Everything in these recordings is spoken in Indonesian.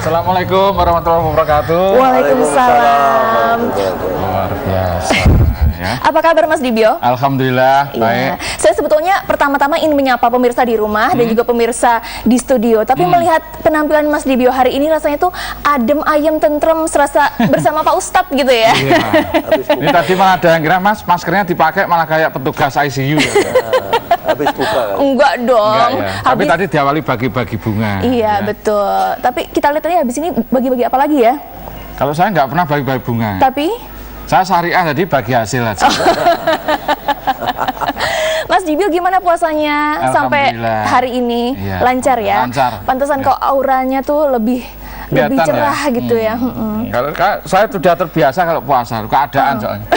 Assalamualaikum warahmatullahi wabarakatuh. Waalaikumsalam. Luar biasa. Ya. Apa kabar Mas Dibyo? Alhamdulillah baik. Saya sebetulnya pertama-tama ingin menyapa pemirsa di rumah dan juga pemirsa di studio. Tapi melihat penampilan Mas Dibyo hari ini rasanya tuh adem ayem tentrem serasa bersama Pak Ustadz gitu ya. Iya. Ini tadi malah ada yang kira Mas maskernya dipakai malah kayak petugas ICU. Ya. Habis buka kan? Enggak dong. Enggak, ya. Tapi tadi diawali bagi-bagi bunga. Iya ya. betul. Tapi kita lihat tadi habis ini bagi-bagi apa lagi ya? Kalau saya nggak pernah bagi-bagi bunga. Tapi Saya syariah jadi bagi hasil aja. Mas Dibyo gimana puasanya sampai hari ini? Iya, Lancar ya? lancar. Pantesan kok auranya tuh lebih Kelihatan cerah ya? gitu ya. Kalau saya sudah terbiasa kalau puasa, keadaan soalnya.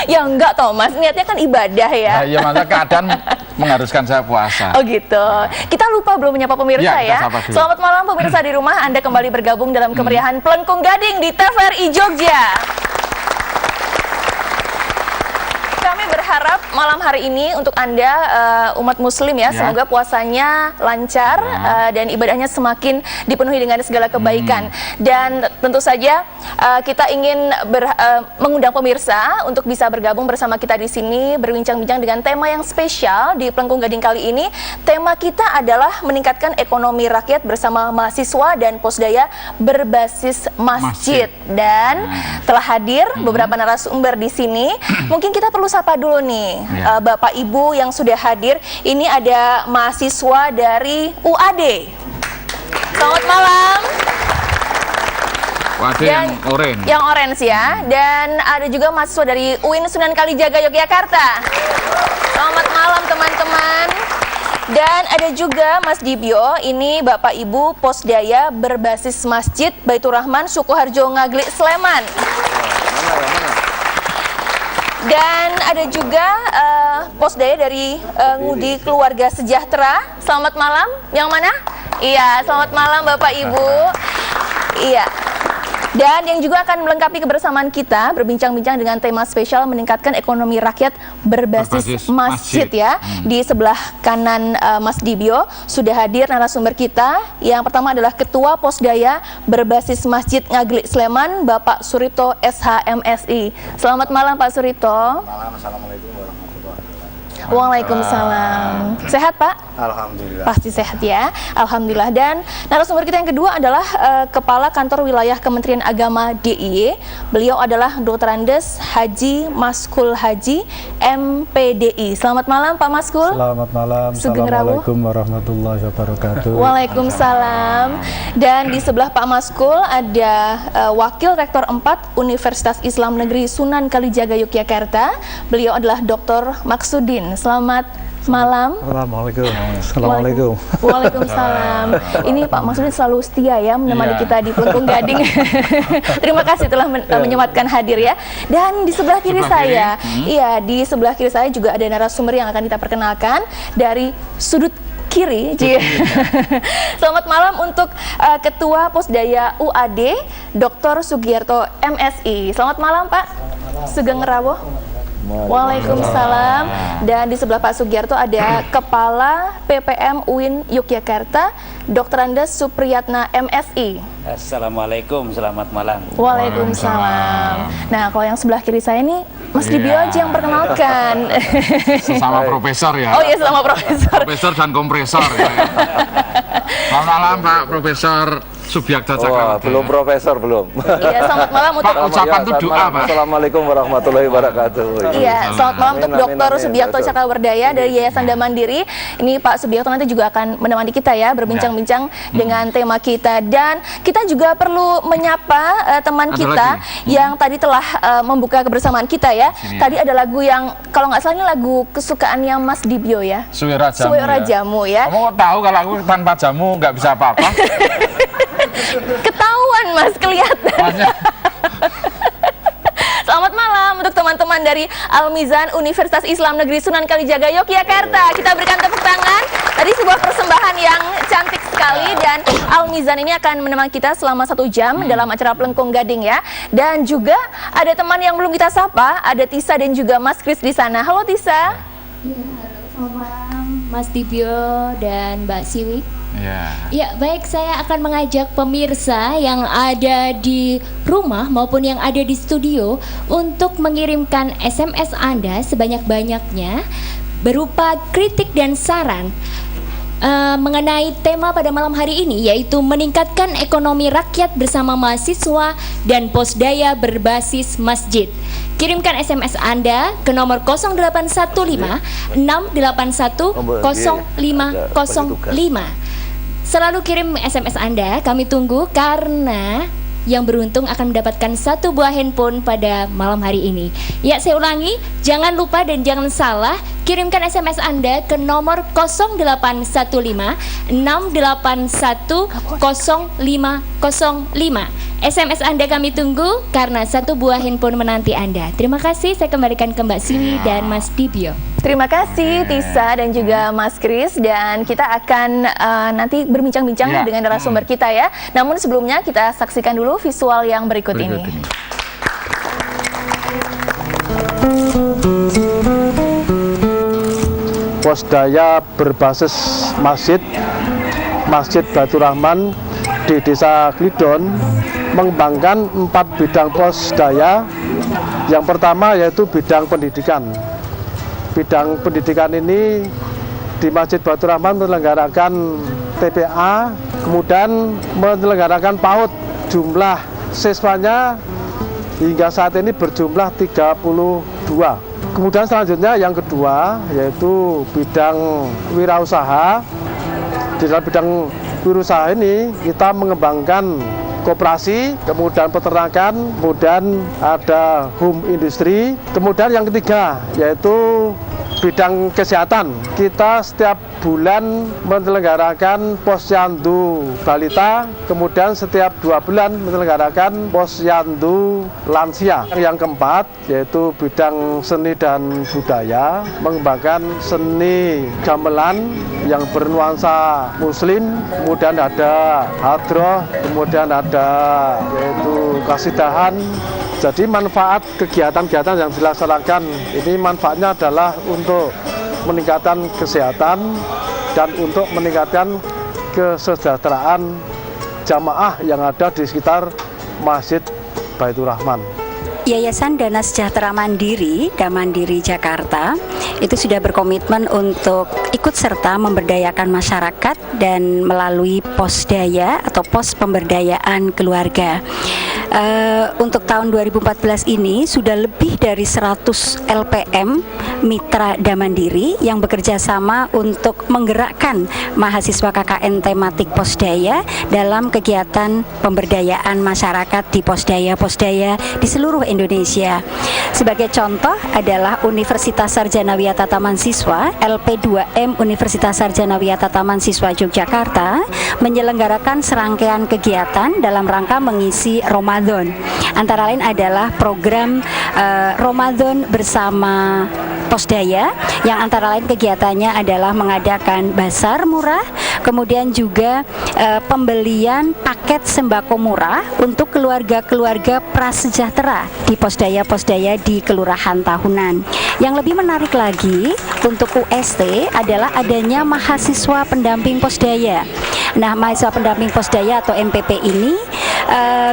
Ya enggak toh Mas, niatnya kan ibadah ya. Nah, iya masa keadaan mengharuskan saya puasa. Oh gitu. Kita lupa belum menyapa pemirsa Ya, kita ya. sapa dulu. Selamat malam pemirsa di rumah. Anda kembali bergabung dalam kemeriahan Plengkung Gading di TVRI Jogja. Kami berharap malam hari ini untuk Anda umat muslim ya, semoga puasanya lancar dan ibadahnya semakin dipenuhi dengan segala kebaikan. Dan tentu saja kita ingin mengundang pemirsa untuk bisa bergabung bersama kita di sini berbincang-bincang dengan tema yang spesial di Plengkung Gading kali ini. Tema kita adalah meningkatkan ekonomi rakyat bersama mahasiswa dan posdaya berbasis masjid. Dan telah hadir beberapa narasumber di sini. Mungkin kita perlu sapa dulu nih Bapak Ibu yang sudah hadir. Ini ada mahasiswa dari UAD. Selamat malam. Waduh, yang orange. Yang orange ya. Dan ada juga mahasiswa dari UIN Sunan Kalijaga Yogyakarta. Selamat malam teman-teman. Dan ada juga Mas Dibyo, ini Bapak Ibu Posdaya berbasis Masjid Baitur Rahman Sukoharjo Ngaglik Sleman. Dan ada juga Posdaya dari Ngudi Keluarga Sejahtera. Selamat malam. Yang mana? Iya, selamat malam Bapak Ibu. Iya. Dan yang juga akan melengkapi kebersamaan kita berbincang-bincang dengan tema spesial meningkatkan ekonomi rakyat berbasis masjid ya. Di sebelah kanan Mas Dibyo sudah hadir narasumber kita. Yang pertama adalah Ketua Posdaya berbasis Masjid Ngaglik Sleman, Bapak Suripto SHMSI. Selamat malam Pak Suripto. Malam, assalamualaikum warahmatullahi wabarakatuh. Waalaikumsalam. Sehat Pak? Alhamdulillah. Pasti sehat ya, Alhamdulillah. Dan narasumber kita yang kedua adalah Kepala Kantor Wilayah Kementerian Agama DIY. Beliau adalah Dr. Andes Haji Maskul Haji MPDI. Selamat malam Pak Maskul. Selamat malam. Assalamualaikum warahmatullahi wabarakatuh. Waalaikumsalam. Dan di sebelah Pak Maskul ada Wakil Rektor 4 Universitas Islam Negeri Sunan Kalijaga Yogyakarta. Beliau adalah Dr. Maksudin. Selamat malam. Assalamualaikum. Assalamualaikum. Waalaikumsalam. Ini Pak Maksudin selalu setia ya menemani kita di Plengkung Gading. Terima kasih telah menyempatkan hadir ya. Dan di sebelah kiri saya, iya di sebelah kiri saya juga ada narasumber yang akan kita perkenalkan dari sudut kiri. Selamat malam untuk Ketua Posdaya UAD, Dr. Sugiyarto MSI. Selamat malam Pak. Sugeng Rawuh. Waalaikumsalam. Dan di sebelah Pak Sugiyarto ada Kepala PPM UIN Yogyakarta, Dr. Andes Supriyatna MSI. Assalamualaikum, selamat malam. Waalaikumsalam. Nah, kalau yang sebelah kiri saya ini Mas Dibyo aja yang perkenalkan. Sesama profesor ya. Oh iya, sesama profesor. Profesor dan kompresor ya. Selamat malam Pak Profesor Subiakto Cakrawardaya. Belum profesor belum. Iya, selamat malam untuk Pak, ucapan itu doa Pak. Assalamualaikum warahmatullahi wabarakatuh. Iya, selamat malam untuk Amin, Dr. amin, Subiakto amin. Cakrawardaya dari Yayasan Damandiri. Ini Pak Subiakto nanti juga akan menemani kita ya berbincang-bincang dengan tema kita. Dan kita juga perlu menyapa teman Ada kita yang tadi telah membuka kebersamaan kita ya. Tadi ada lagu yang kalau nggak salah ini lagu kesukaannya Mas Dibyo ya. Suwera Jamu. Suwera Jamu ya. Kamu tahu kalau aku tanpa jamu nggak bisa apa-apa. Ketahuan Mas, kelihatan. Selamat malam untuk teman-teman dari Al-Mizan Universitas Islam Negeri Sunan Kalijaga Yogyakarta. Kita berikan tepuk tangan. Tadi sebuah persembahan yang cantik sekali dan Al-Mizan ini akan menemani kita selama 1 jam dalam acara Plengkung Gading ya. Dan juga ada teman yang belum kita sapa, ada Tisa dan juga Mas Kris di sana. Halo Tisa. Ya, halo, selamat malam Mas Dibyo dan Mbak Siwi. Ya, baik, saya akan mengajak pemirsa yang ada di rumah maupun yang ada di studio untuk mengirimkan SMS Anda sebanyak-banyaknya berupa kritik dan saran mengenai tema pada malam hari ini, yaitu meningkatkan ekonomi rakyat bersama mahasiswa dan posdaya berbasis masjid. Kirimkan SMS Anda ke nomor 0815 681 0505. Selalu kirim SMS Anda, kami tunggu, karena yang beruntung akan mendapatkan 1 buah handphone pada malam hari ini. Ya, saya ulangi, jangan lupa dan jangan salah, kirimkan SMS Anda ke nomor 0815 681 0505. SMS Anda kami tunggu karena 1 buah handphone menanti Anda. Terima kasih, saya kembalikan ke Mbak Siwi dan Mas Dibio. Terima kasih Tisa dan juga Mas Kris, dan kita akan nanti berbincang-bincang dengan narasumber kita ya. Namun sebelumnya kita saksikan dulu visual yang berikut ini. Posdaya berbasis masjid, Masjid Baitur Rahman di Desa Klidon mengembangkan 4 bidang posdaya. Yang pertama yaitu bidang pendidikan. Bidang pendidikan ini di Masjid Baitur Rahman menyelenggarakan TPA, kemudian menyelenggarakan PAUD. Jumlah siswanya hingga saat ini berjumlah 32. Kemudian selanjutnya yang kedua yaitu bidang wirausaha. Di dalam bidang wirausaha ini kita mengembangkan koperasi, kemudian peternakan, kemudian ada home industri. Kemudian yang ketiga yaitu bidang kesehatan. Kita setiap bulan menyelenggarakan posyandu balita, kemudian setiap 2 bulan menyelenggarakan posyandu lansia. Yang keempat yaitu bidang seni dan budaya, mengembangkan seni gamelan yang bernuansa muslim, kemudian ada hadroh, kemudian ada yaitu kasidahan. Jadi manfaat kegiatan-kegiatan yang dilaksanakan ini manfaatnya adalah untuk meningkatkan kesehatan dan untuk meningkatkan kesejahteraan jamaah yang ada di sekitar Masjid Baitur Rahman. Yayasan Dana Sejahtera Mandiri, Damandiri Jakarta, itu sudah berkomitmen untuk ikut serta memberdayakan masyarakat dan melalui posdaya atau pos pemberdayaan keluarga. Untuk tahun 2014 ini sudah lebih dari 100 LPM Mitra Damandiri yang bekerja sama untuk menggerakkan mahasiswa KKN tematik posdaya dalam kegiatan pemberdayaan masyarakat di posdaya-posdaya di seluruh Indonesia. Sebagai contoh adalah Universitas Sarjana Wiyata Taman Siswa LP2M Universitas Sarjana Wiyata Taman Siswa Yogyakarta menyelenggarakan serangkaian kegiatan dalam rangka mengisi Ramadan. Antara lain adalah program Ramadan bersama posdaya, yang antara lain kegiatannya adalah mengadakan bazar murah, kemudian juga pembelian paket sembako murah untuk keluarga-keluarga prasejahtera di posdaya-posdaya di kelurahan tahunan. Yang lebih menarik lagi untuk UST adalah adanya mahasiswa pendamping posdaya. Nah, mahasiswa pendamping posdaya atau MPP ini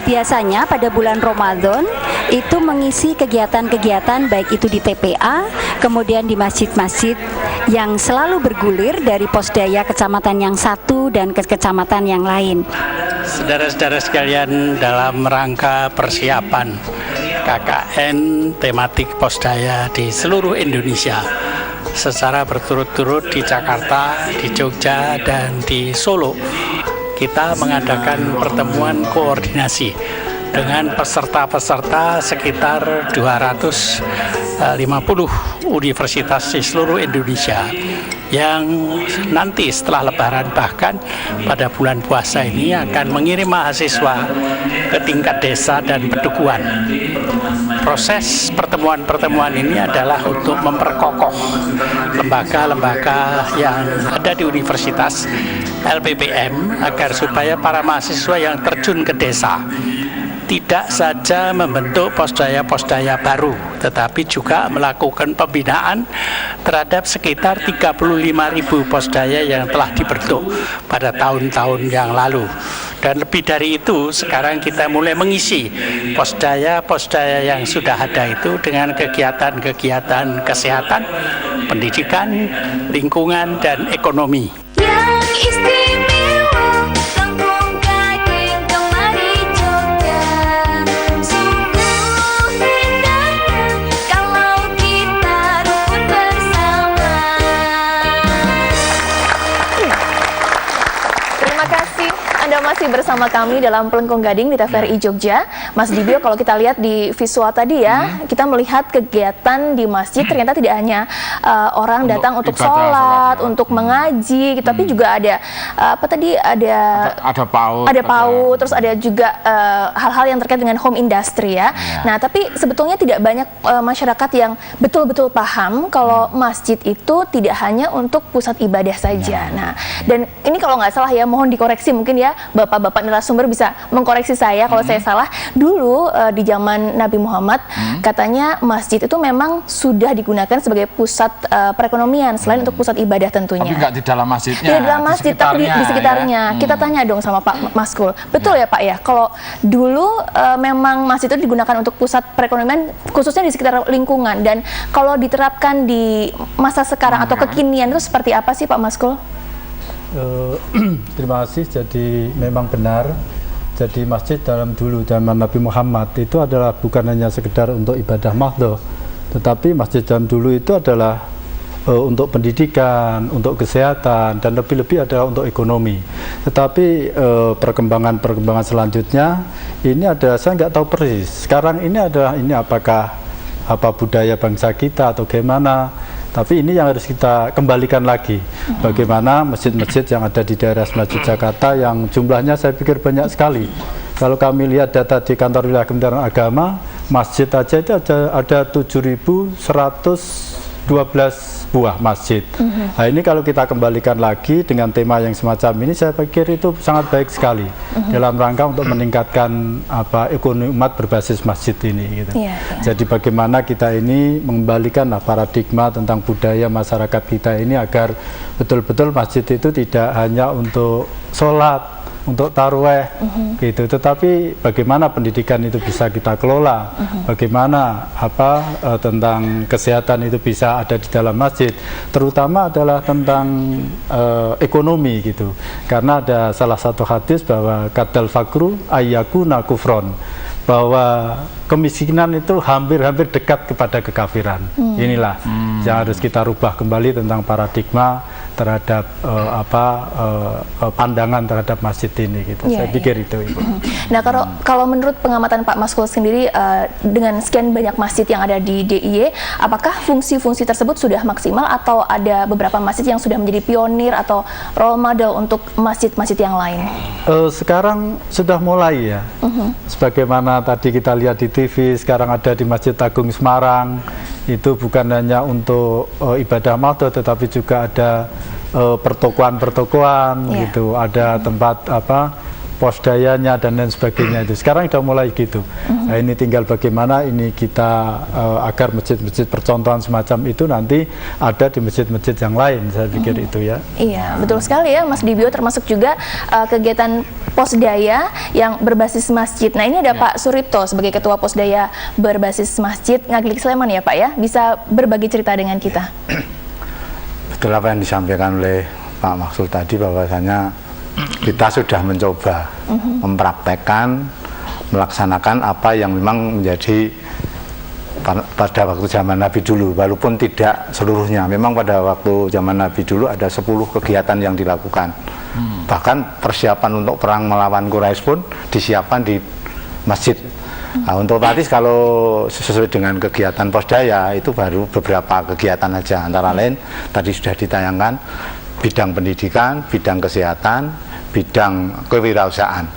biasanya pada bulan Ramadan itu mengisi kegiatan-kegiatan baik itu di TPA, kemudian di masjid-masjid yang selalu bergulir dari posdaya kecamatan yang satu dan ke kecamatan yang lain. Saudara-saudara sekalian, dalam rangka persiapan KKN tematik posdaya di seluruh Indonesia secara berturut-turut di Jakarta, di Jogja, dan di Solo, kita mengadakan pertemuan koordinasi dengan peserta-peserta sekitar 250 universitas di seluruh Indonesia yang nanti setelah Lebaran, bahkan pada bulan puasa ini akan mengirim mahasiswa ke tingkat desa dan pedukuhan. Proses pertemuan-pertemuan ini adalah untuk memperkokoh lembaga-lembaga yang ada di universitas LPPM agar supaya para mahasiswa yang terjun ke desa tidak saja membentuk posdaya-posdaya baru, tetapi juga melakukan pembinaan terhadap sekitar 35.000 posdaya yang telah dibentuk pada tahun-tahun yang lalu. Dan lebih dari itu, sekarang kita mulai mengisi posdaya-posdaya yang sudah ada itu dengan kegiatan-kegiatan kesehatan, pendidikan, lingkungan, dan ekonomi. Yang istimewa, Kampung Gading kemari Jogja. Sungguh indahnya kalau kita rukun bersama. Terima kasih Anda masih bersama kami dalam Pelengkung Gading di TVRI Jogja. Mas Dibio, kalau kita lihat di visual tadi ya, kita melihat kegiatan di masjid ternyata tidak hanya orang datang untuk sholat, untuk mengaji, tapi juga ada apa tadi, ada PAUD, terus ada juga hal-hal yang terkait dengan home industry ya. Nah, tapi sebetulnya tidak banyak masyarakat yang betul-betul paham kalau masjid itu tidak hanya untuk pusat ibadah saja. Nah, dan ini kalau nggak salah ya, mohon dikoreksi mungkin ya, bapak-bapak narasumber bisa mengkoreksi saya kalau saya salah. Dulu di zaman Nabi Muhammad katanya masjid itu memang sudah digunakan sebagai pusat perekonomian selain untuk pusat ibadah tentunya. Tapi nggak di dalam masjidnya. Tidak di dalam masjid, tapi di sekitarnya. Ya. Kita tanya dong sama Pak Maskul. Betul ya Pak ya, kalau dulu memang masjid itu digunakan untuk pusat perekonomian khususnya di sekitar lingkungan, dan kalau diterapkan di masa sekarang atau kekinian itu seperti apa sih Pak Maskul? Terima kasih. Jadi memang benar. Jadi masjid dalam dulu zaman Nabi Muhammad itu adalah bukan hanya sekedar untuk ibadah mahdhah, tetapi masjid dalam dulu itu adalah untuk pendidikan, untuk kesehatan, dan lebih-lebih adalah untuk ekonomi. Tetapi perkembangan selanjutnya ini ada, saya nggak tahu persis. Sekarang ini adalah apakah budaya bangsa kita atau bagaimana? Tapi ini yang harus kita kembalikan lagi. Bagaimana masjid-masjid yang ada di daerah Masjid Jakarta yang jumlahnya saya pikir banyak sekali. Kalau kami lihat data di kantor wilayah Kementerian Agama, masjid aja itu ada 7.112 buah masjid. Nah, ini kalau kita kembalikan lagi dengan tema yang semacam ini, saya pikir itu sangat baik sekali dalam rangka untuk meningkatkan ekonomi umat berbasis masjid ini gitu. Jadi bagaimana kita ini mengembalikan paradigma tentang budaya masyarakat kita ini agar betul-betul masjid itu tidak hanya untuk sholat, untuk tarawih gitu, tetapi bagaimana pendidikan itu bisa kita kelola, bagaimana tentang kesehatan itu bisa ada di dalam masjid, terutama adalah tentang ekonomi gitu, karena ada salah satu hadis bahwa kadal fakru ayyakuna kufron, bahwa kemiskinan itu hampir-hampir dekat kepada kekafiran. Inilah yang harus kita rubah kembali tentang paradigma terhadap pandangan terhadap masjid ini gitu. Saya pikir itu, Ibu. Nah, kalau menurut pengamatan Pak Maskul sendiri, dengan sekian banyak masjid yang ada di DIY, apakah fungsi-fungsi tersebut sudah maksimal atau ada beberapa masjid yang sudah menjadi pionir atau role model untuk masjid-masjid yang lain? Sekarang sudah mulai ya. Sebagaimana tadi kita lihat di TV, sekarang ada di Masjid Agung Semarang. Itu bukan hanya untuk ibadah mahdhah, tetapi juga ada pertokoan-pertokoan gitu, ada tempat posdayanya dan lain sebagainya itu. Sekarang sudah mulai gitu. Nah, ini tinggal bagaimana ini kita agar masjid-masjid percontohan semacam itu nanti ada di masjid-masjid yang lain. Saya pikir itu ya. Iya, betul sekali ya Mas Dibio, termasuk juga kegiatan posdaya yang berbasis masjid. Nah, ini ada Pak Suripto sebagai Ketua Posdaya berbasis masjid Ngaglik Sleman ya Pak ya. Bisa berbagi cerita dengan kita. Betul apa yang disampaikan oleh Pak Maksud tadi, bahwasanya kita sudah mencoba mempraktekkan, melaksanakan apa yang memang menjadi pada waktu zaman Nabi dulu, walaupun tidak seluruhnya. Memang pada waktu zaman Nabi dulu ada 10 kegiatan yang dilakukan. Bahkan persiapan untuk perang melawan Quraisy pun disiapkan di masjid. Nah, untuk otomatis kalau sesuai dengan kegiatan posdaya itu baru beberapa kegiatan saja, antara lain tadi sudah ditayangkan bidang pendidikan, bidang kesehatan, bidang kewirausahaan.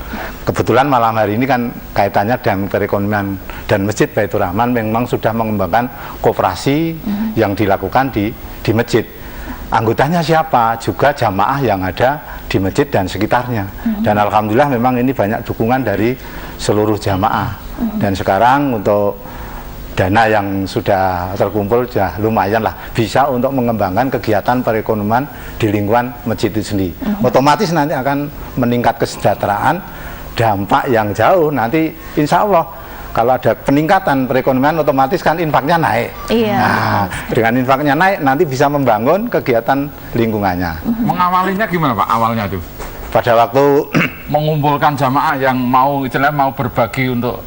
Kebetulan malam hari ini kan kaitannya dengan perekonomian, dan Masjid Baitur Rahman memang sudah mengembangkan koperasi yang dilakukan di masjid. Anggotanya siapa? Juga jamaah yang ada di masjid dan sekitarnya. Dan alhamdulillah memang ini banyak dukungan dari seluruh jamaah. Dan sekarang untuk dana yang sudah terkumpul sudah lumayan lah, bisa untuk mengembangkan kegiatan perekonomian di lingkungan masjid itu sendiri. Otomatis nanti akan meningkat kesejahteraan, dampak yang jauh nanti insya Allah kalau ada peningkatan perekonomian otomatis kan infaknya naik. Iya. Nah, dengan infaknya naik nanti bisa membangun kegiatan lingkungannya. Mengawalinya gimana Pak awalnya tuh? Pada waktu Mengumpulkan jamaah yang mau istilahnya mau berbagi untuk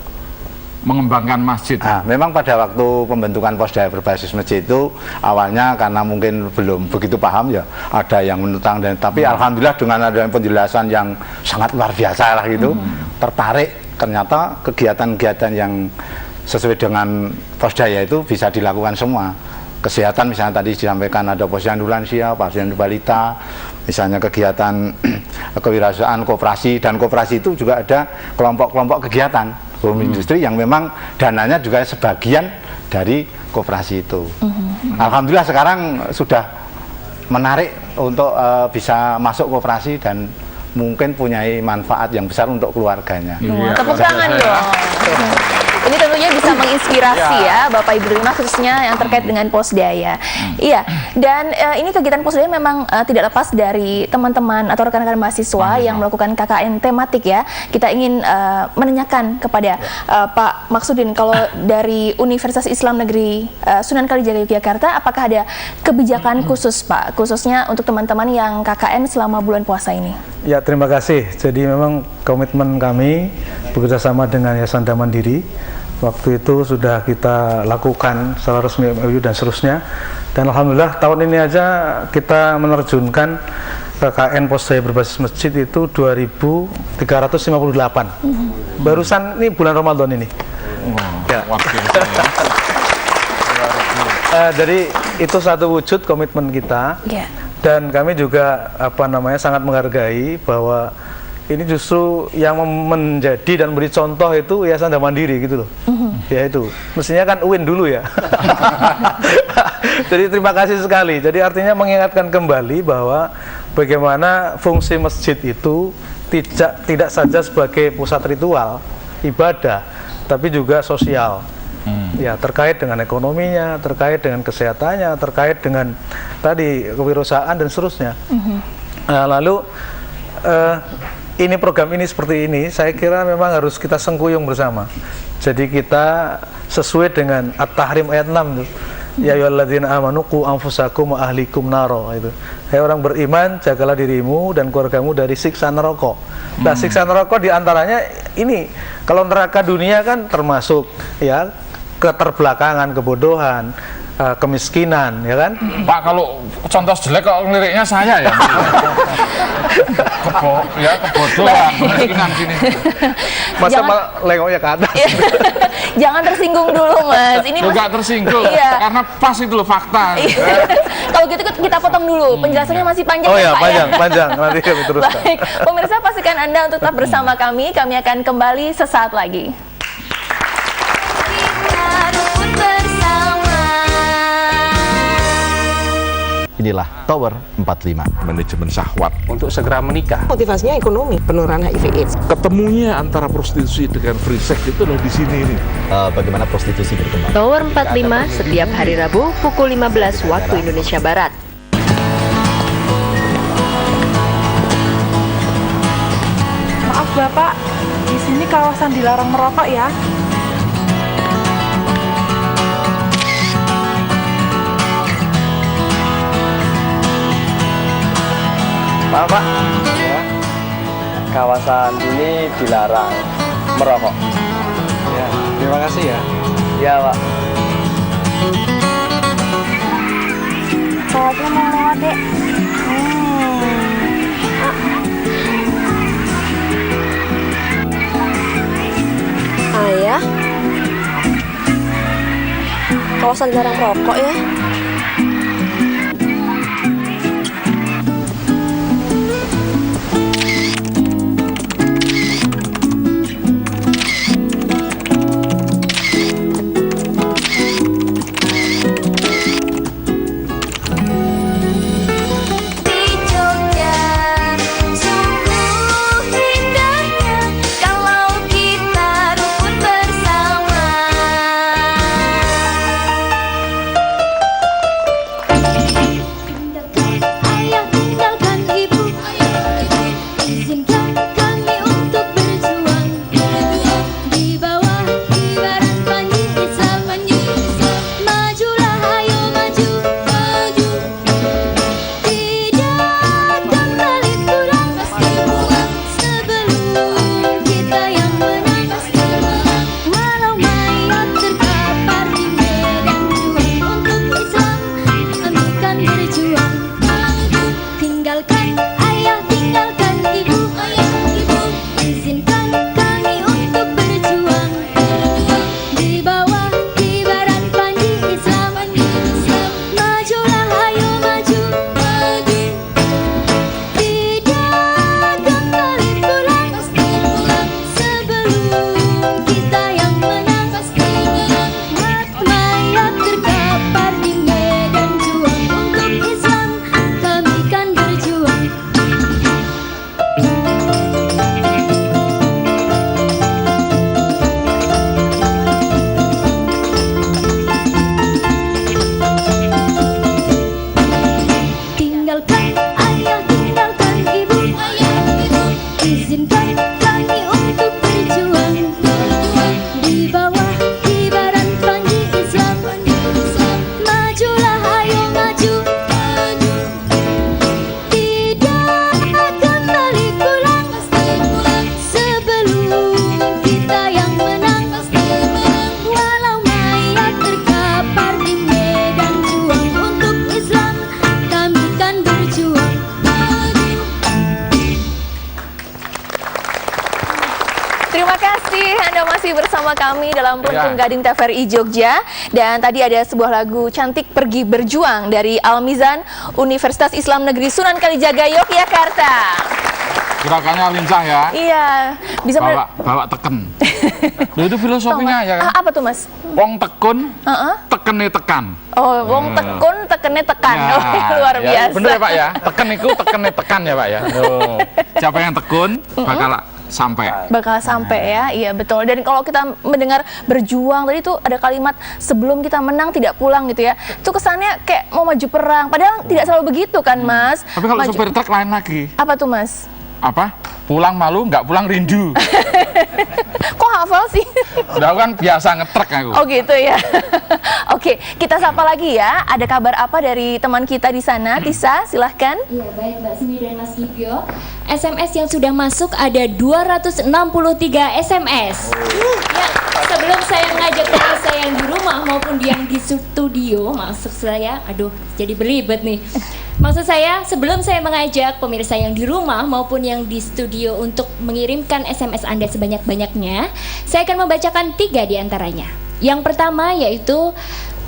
mengembangkan masjid. Nah, memang pada waktu pembentukan Posdaya berbasis masjid itu awalnya karena mungkin belum begitu paham ya, ada yang menentang dan tapi alhamdulillah dengan adanya penjelasan yang sangat luar biasa lah gitu, tertarik. Ternyata kegiatan-kegiatan yang sesuai dengan Posdaya itu bisa dilakukan semua. Kesehatan misalnya tadi disampaikan ada posyandu lansia, posyandu balita, misalnya kegiatan kewirausahaan koperasi, dan koperasi itu juga ada kelompok-kelompok kegiatan home industri yang memang dananya juga sebagian dari koperasi itu. Alhamdulillah sekarang sudah menarik untuk bisa masuk koperasi dan mungkin punya manfaat yang besar untuk keluarganya. Tepuk tangan dong. Ini tentunya bisa menginspirasi ya Bapak Ibu di rumah, khususnya yang terkait dengan Posdaya. Iya, dan ini kegiatan Posdaya memang tidak lepas dari teman-teman atau rekan-rekan mahasiswa yang melakukan KKN tematik ya. Kita ingin menanyakan kepada Pak Maksudin, kalau dari Universitas Islam Negeri Sunan Kalijaga Yogyakarta, apakah ada kebijakan khusus Pak, khususnya untuk teman-teman yang KKN selama bulan puasa ini? Ya, terima kasih. Jadi memang komitmen kami bekerjasama dengan Yayasan Damandiri waktu itu sudah kita lakukan secara resmi MOU dan seterusnya, dan alhamdulillah tahun ini aja kita menerjunkan KKN Posdaya berbasis masjid itu 2.358. Barusan ini bulan Ramadan ini. Jadi itu satu wujud komitmen kita. Dan kami juga sangat menghargai bahwa ini justru yang menjadi dan beri contoh itu Yayasan Damandiri gitu loh. Ya itu, mestinya kan UIN dulu ya. Jadi terima kasih sekali. Jadi artinya mengingatkan kembali bahwa bagaimana fungsi masjid itu tidak saja sebagai pusat ritual ibadah, tapi juga sosial. Ya, terkait dengan ekonominya, terkait dengan kesehatannya, terkait dengan tadi kewirausahaan dan seterusnya. Nah, lalu ini program ini seperti ini, saya kira memang harus kita sengkuyung bersama. Jadi kita sesuai dengan At-Tahrim ayat 6 itu. Ya ayyuhalladzina amanu qu anfusakum wa ahlikum naro itu. Hai orang beriman, jagalah dirimu dan keluargamu dari siksa neraka. Nah, siksa neraka diantaranya ini, kalau neraka dunia kan termasuk ya keterbelakangan, kebodohan, kemiskinan, ya kan? Pak, kalau contoh jelek kok liriknya saya ya. Kebodohan, kemiskinan sini. Masa lengoknya ke atas. Jangan tersinggung dulu, Mas. Ini enggak tersinggung, karena pas itu loh fakta. Kalau gitu kita potong dulu. Penjelasannya masih panjang ya, Pak panjang. Nanti kami teruskan. Baik, pemirsa pastikan Anda untuk tetap bersama kami. Kami akan kembali sesaat lagi. Inilah Tower 45. Manajemen syahwat untuk segera menikah. Motivasinya ekonomi, penurunan HIV/AIDS. Ketemunya antara prostitusi dengan free sex itu loh di sini nih. Bagaimana prostitusi berkembang? Tower 45 setiap hari Rabu pukul 15 waktu Indonesia Barat. Maaf Bapak, di sini kawasan dilarang merokok ya. Maaf Pak, ya, kawasan ini dilarang merokok. Ya, terima kasih ya. Ya Pak. Cowoknya mau ngode. Ayah, kawasan dilarang merokok ya. kasih Anda masih bersama kami dalam Pelengkung Ya. Gading TVRI Jogja. Dan tadi ada sebuah lagu Cantik Pergi Berjuang dari Al-Mizan Universitas Islam Negeri Sunan Kalijaga, Yogyakarta. Gerakannya lincah ya. Iya, bisa bawa teken. Loh, itu filosofinya ya kan? apa tuh Mas? Wong tekun, tekene tekan. Oh, wong tekun, tekene tekan. Ya, Oh, luar ya, biasa. bener ya Pak ya? Teken itu tekene tekan ya Pak ya. Oh. Siapa yang tekun bakal sampai. Bakal sampai ya, iya betul. Dan kalau kita mendengar berjuang tadi tuh ada kalimat sebelum kita menang tidak pulang gitu ya. Itu kesannya kayak mau maju perang. Padahal tidak selalu begitu kan Mas. Tapi kalau supir truk lain lagi. Apa tuh Mas? Apa? Pulang malu, nggak pulang rindu. Kok hafal sih? Udah kan biasa ngetrek aku. Oh gitu ya. Oke, kita sapa lagi ya. Ada kabar apa dari teman kita di sana? Tisa, silahkan. Iya, baik Mbak Simi dan Mas Ibyo. SMS yang sudah masuk ada 263 SMS. Ya, sebelum saya mengajak teman saya yang di rumah maupun yang di studio, maksud saya, aduh, jadi belibet nih. Maksud saya, sebelum saya mengajak pemirsa yang di rumah maupun yang di studio untuk mengirimkan SMS Anda sebanyak-banyaknya, saya akan membacakan 3 di antaranya. Yang pertama yaitu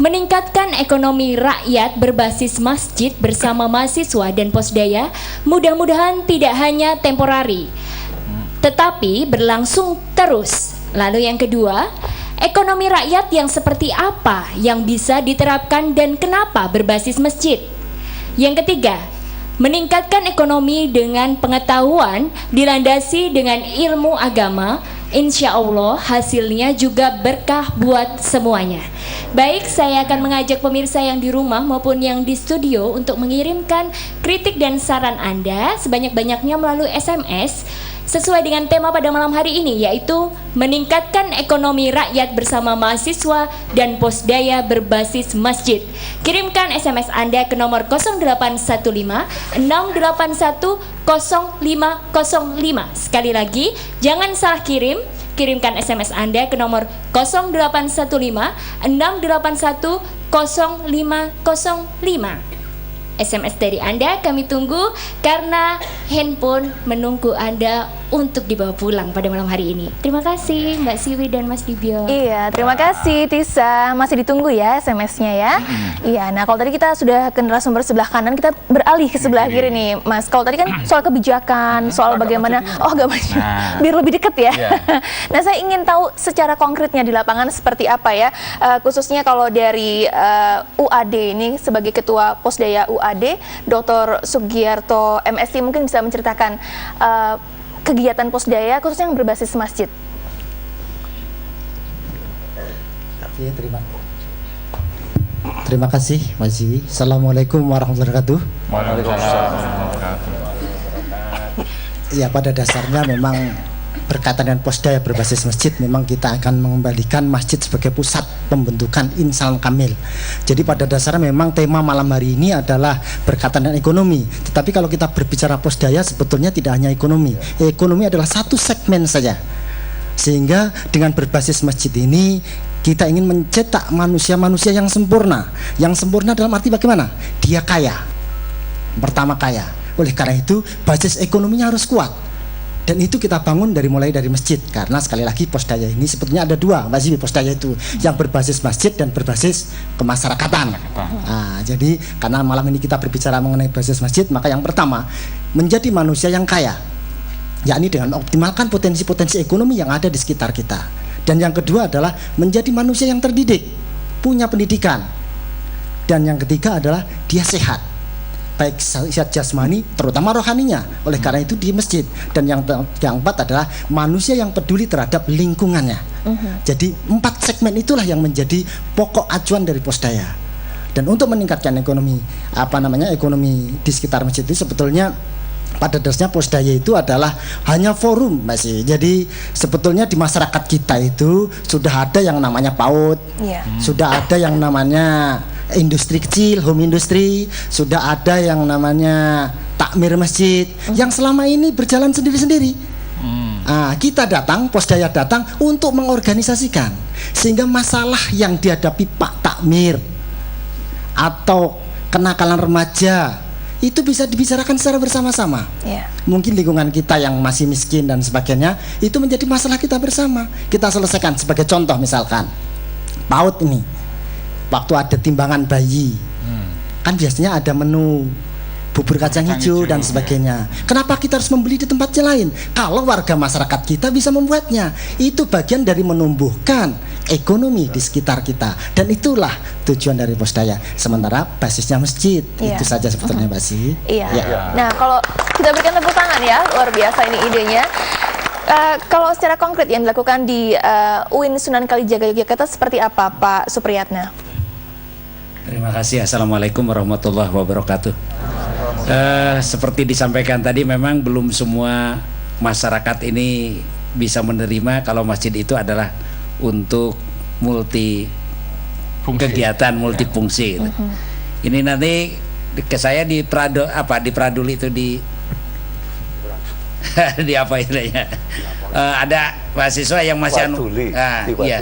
meningkatkan ekonomi rakyat berbasis masjid bersama mahasiswa dan posdaya, mudah-mudahan tidak hanya temporari, tetapi berlangsung terus. Lalu yang kedua, ekonomi rakyat yang seperti apa yang bisa diterapkan dan kenapa berbasis masjid? Yang ketiga, meningkatkan ekonomi dengan pengetahuan dilandasi dengan ilmu agama, insya Allah hasilnya juga berkah buat semuanya. Baik, saya akan mengajak pemirsa yang di rumah maupun yang di studio untuk mengirimkan kritik dan saran Anda sebanyak-banyaknya melalui SMS sesuai dengan tema pada malam hari ini, yaitu meningkatkan ekonomi rakyat bersama mahasiswa dan posdaya berbasis masjid. Kirimkan SMS Anda ke nomor 0815 681 0505. Sekali lagi, jangan salah kirim. Kirimkan SMS Anda ke nomor 0815 681 0505. SMS dari Anda kami tunggu karena handphone menunggu Anda untuk dibawa pulang pada malam hari ini. Terima kasih Mbak Siwi dan Mas Dibyo. Iya, terima kasih Tisa. Masih ditunggu ya SMS-nya ya. Iya, nah kalau tadi kita sudah ke narasumber sebelah kanan, kita beralih ke sebelah kiri nih Mas. Kalau tadi kan soal kebijakan, soal bagaimana, agak maju, biar lebih dekat ya. Nah, saya ingin tahu secara konkretnya di lapangan seperti apa ya, khususnya kalau dari UAD ini sebagai Ketua Posdaya UAD, Dr. Sugiarto MSc mungkin bisa menceritakan kegiatan Posdaya khususnya yang berbasis masjid. Ya, terima kasih Mas Ziwi. Assalamualaikum warahmatullahi wabarakatuh. Waalaikumsalam. Ya, pada dasarnya memang berkaitan dengan Posdaya berbasis masjid, memang kita akan mengembalikan masjid sebagai pusat pembentukan insan kamil. Jadi pada dasarnya memang tema malam hari ini adalah berkaitan dengan ekonomi. Tetapi kalau kita berbicara Posdaya sebetulnya tidak hanya ekonomi. Ekonomi adalah satu segmen saja. Sehingga dengan berbasis masjid ini kita ingin mencetak manusia-manusia yang sempurna. Yang sempurna dalam arti bagaimana? Dia kaya. Pertama kaya. Oleh karena itu basis ekonominya harus kuat. Dan itu kita bangun mulai dari masjid. Karena sekali lagi Posdaya ini sebetulnya ada 2 Mbak Ziwi, Posdaya itu yang berbasis masjid dan berbasis kemasyarakatan. Nah, jadi karena malam ini kita berbicara mengenai basis masjid, maka yang pertama menjadi manusia yang kaya, yakni dengan optimalkan potensi-potensi ekonomi yang ada di sekitar kita. Dan yang kedua adalah menjadi manusia yang terdidik, punya pendidikan. Dan yang ketiga adalah dia sehat, baik sehat jasmani terutama rohaninya. Oleh karena itu di masjid. Dan yang keempat adalah manusia yang peduli terhadap lingkungannya. Jadi 4 segmen itulah yang menjadi pokok acuan dari Posdaya. Dan untuk meningkatkan ekonomi ekonomi di sekitar masjid itu sebetulnya pada dasarnya Posdaya itu adalah hanya forum masih. Jadi sebetulnya di masyarakat kita itu sudah ada yang namanya PAUD, sudah ada yang namanya industri kecil, home industry, sudah ada yang namanya takmir masjid, yang selama ini berjalan sendiri-sendiri. Nah, kita datang, Posdaya datang untuk mengorganisasikan, sehingga masalah yang dihadapi Pak Takmir atau kenakalan remaja itu bisa dibicarakan secara bersama-sama. Iya. Mungkin lingkungan kita yang masih miskin dan sebagainya itu menjadi masalah kita bersama. Kita selesaikan. Sebagai contoh misalkan PAUD ini, waktu ada timbangan bayi, kan biasanya ada menu bubur kacang hijau dan sebagainya. Kenapa kita harus membeli di tempatnya lain? Kalau warga masyarakat kita bisa membuatnya, itu bagian dari menumbuhkan ekonomi di sekitar kita. Dan itulah tujuan dari Posdaya. Sementara basisnya masjid. Iya. Itu saja sebetulnya, Mbak Si. Iya. Ya. Nah, kalau kita berikan tepuk tangan ya, luar biasa ini idenya. Kalau secara konkret yang dilakukan di UIN Sunan Kalijaga Yogyakarta seperti apa, Pak Supriyatna? Terima kasih. Assalamualaikum warahmatullahi wabarakatuh. Seperti disampaikan tadi, memang belum semua masyarakat ini bisa menerima kalau masjid itu adalah untuk kegiatan multifungsi. Gitu. Ini nanti ke saya di Pradul itu di apa istilahnya? Ada mahasiswa yang masih iya.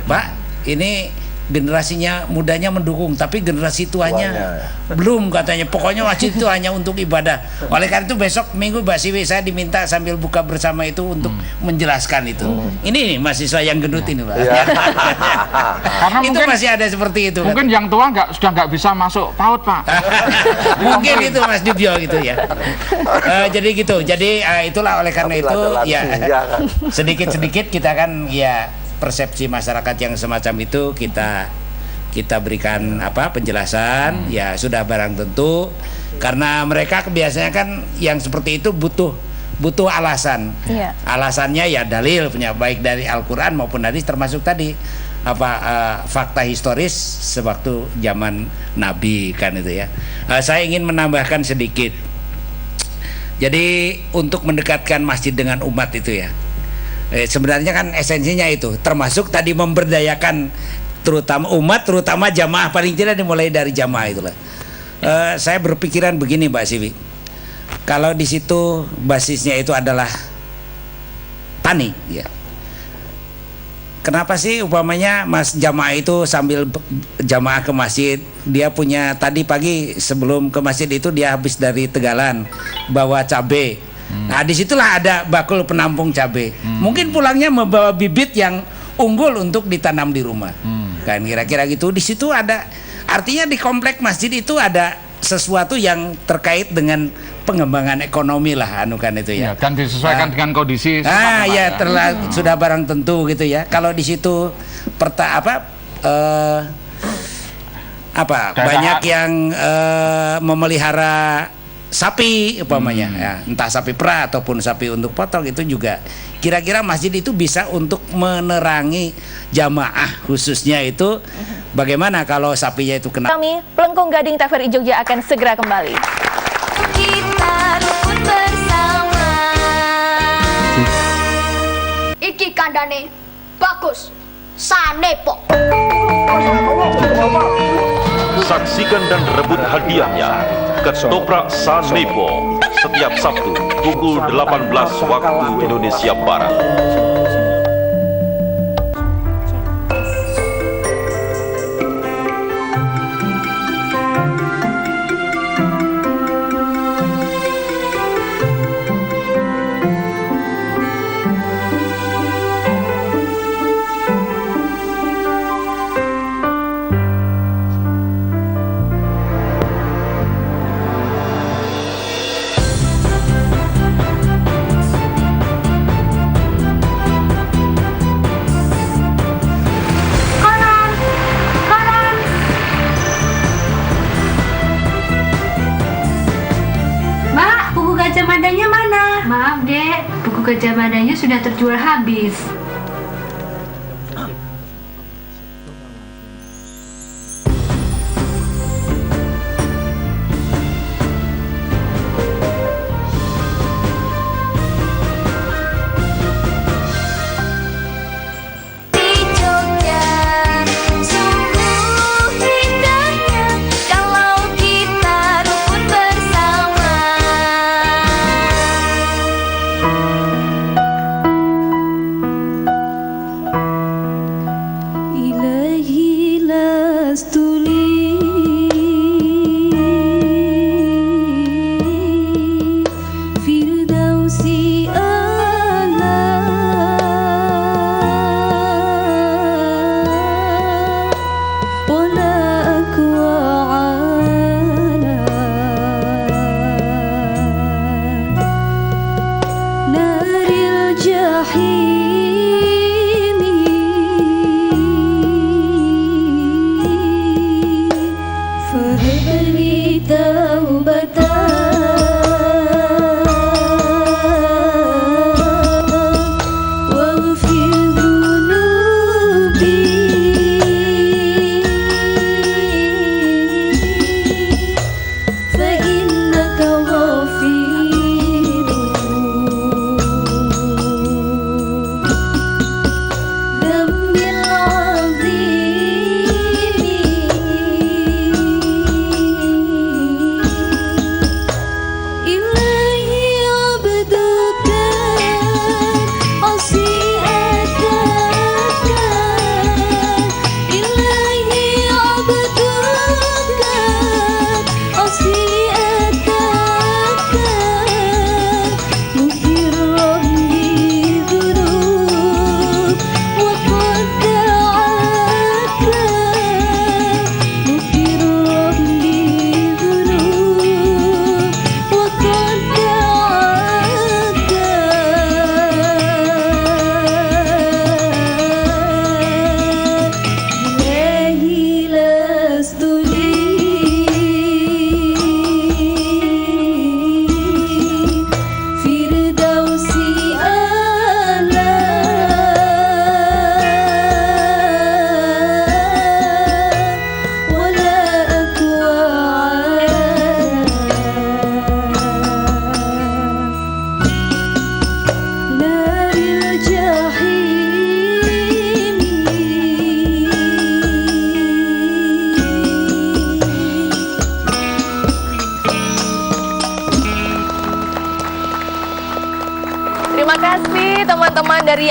Pak, ini generasinya mudanya mendukung, tapi generasi tuanya belum katanya. Pokoknya masjid itu hanya untuk ibadah. Oleh karena itu besok Minggu Mbak Siwi saya diminta sambil buka bersama itu untuk menjelaskan itu. Ini mahasiswa yang gendut ini, Pak. Karena itu mungkin masih ada seperti itu. Mungkin yang tua sudah nggak bisa masuk PAUD, Pak. Mungkin itu Mas Dibyo gitu ya. Jadi gitu. Jadi itulah oleh karena itu ya sedikit-sedikit kita kan ya persepsi masyarakat yang semacam itu kita berikan penjelasan ya sudah barang tentu, karena mereka biasanya kan yang seperti itu butuh alasan. Iya. Alasannya ya dalil punya, baik dari Al-Qur'an maupun hadis, termasuk tadi fakta historis sewaktu zaman Nabi kan itu ya. Saya ingin menambahkan sedikit. Jadi untuk mendekatkan masjid dengan umat itu ya, sebenarnya kan esensinya itu, termasuk tadi memberdayakan terutama umat, terutama jamaah, paling tidak dimulai dari jamaah itulah. Saya berpikiran begini, Mbak Siwi, kalau di situ basisnya itu adalah tani, ya. Kenapa sih umpamanya jamaah itu sambil jamaah ke masjid, dia punya tadi pagi sebelum ke masjid itu dia habis dari Tegalan bawa cabai. Nah disitulah ada bakul penampung cabai. Mungkin pulangnya membawa bibit yang unggul untuk ditanam di rumah. Kan kira-kira gitu. Di situ ada, artinya di komplek masjid itu ada sesuatu yang terkait dengan pengembangan ekonomi lah kan itu ya. Dan disesuaikan dengan kondisi. Ya sudah barang tentu gitu ya. Kalau di situ banyak yang memelihara sapi umpamanya ya, entah sapi perah ataupun sapi untuk potong, itu juga kira-kira masjid itu bisa untuk menerangi jamaah khususnya itu bagaimana kalau sapinya itu kena. Kami Pelengkung Gading TVRI Jogja akan segera kembali. Kita rukun bersama. Iki kandane bagus, sanepo. Saksikan dan rebut hadiahnya Ketoprak Sanepo setiap Sabtu pukul 18 waktu Indonesia Barat. Gajamadanya mana? Maaf dek, buku gajamadanya sudah terjual habis.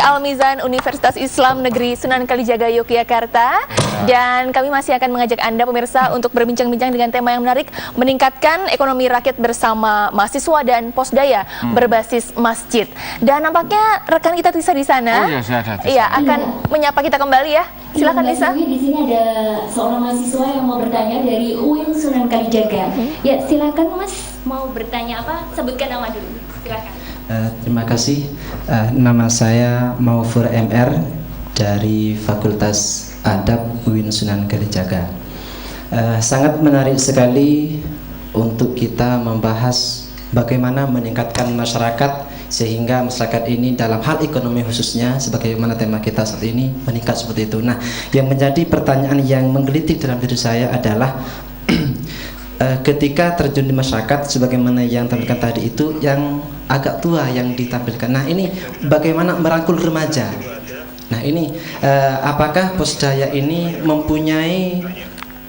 Al-Mizan Universitas Islam Negeri Sunan Kalijaga Yogyakarta. Dan kami masih akan mengajak Anda pemirsa untuk berbincang-bincang dengan tema yang menarik, meningkatkan ekonomi rakyat bersama mahasiswa dan posdaya berbasis masjid. Dan nampaknya rekan kita Tisa di sana. Iya, akan menyapa kita kembali ya. Silakan Lisa. Di sini ada seorang mahasiswa yang mau bertanya dari UIN Sunan Kalijaga. Ya, silakan Mas, mau bertanya apa? Sebutkan nama dulu. Silakan. Terima kasih. Nama saya Maufur MR dari Fakultas Adab UIN Sunan Kalijaga. Sangat menarik sekali untuk kita membahas bagaimana meningkatkan masyarakat sehingga masyarakat ini dalam hal ekonomi khususnya sebagaimana tema kita saat ini meningkat seperti itu. Nah, yang menjadi pertanyaan yang menggelitik dalam diri saya adalah ketika terjun di masyarakat sebagaimana yang tampilkan tadi itu yang agak tua yang ditampilkan. Nah, ini bagaimana merangkul remaja. Nah, ini apakah Posdaya ini mempunyai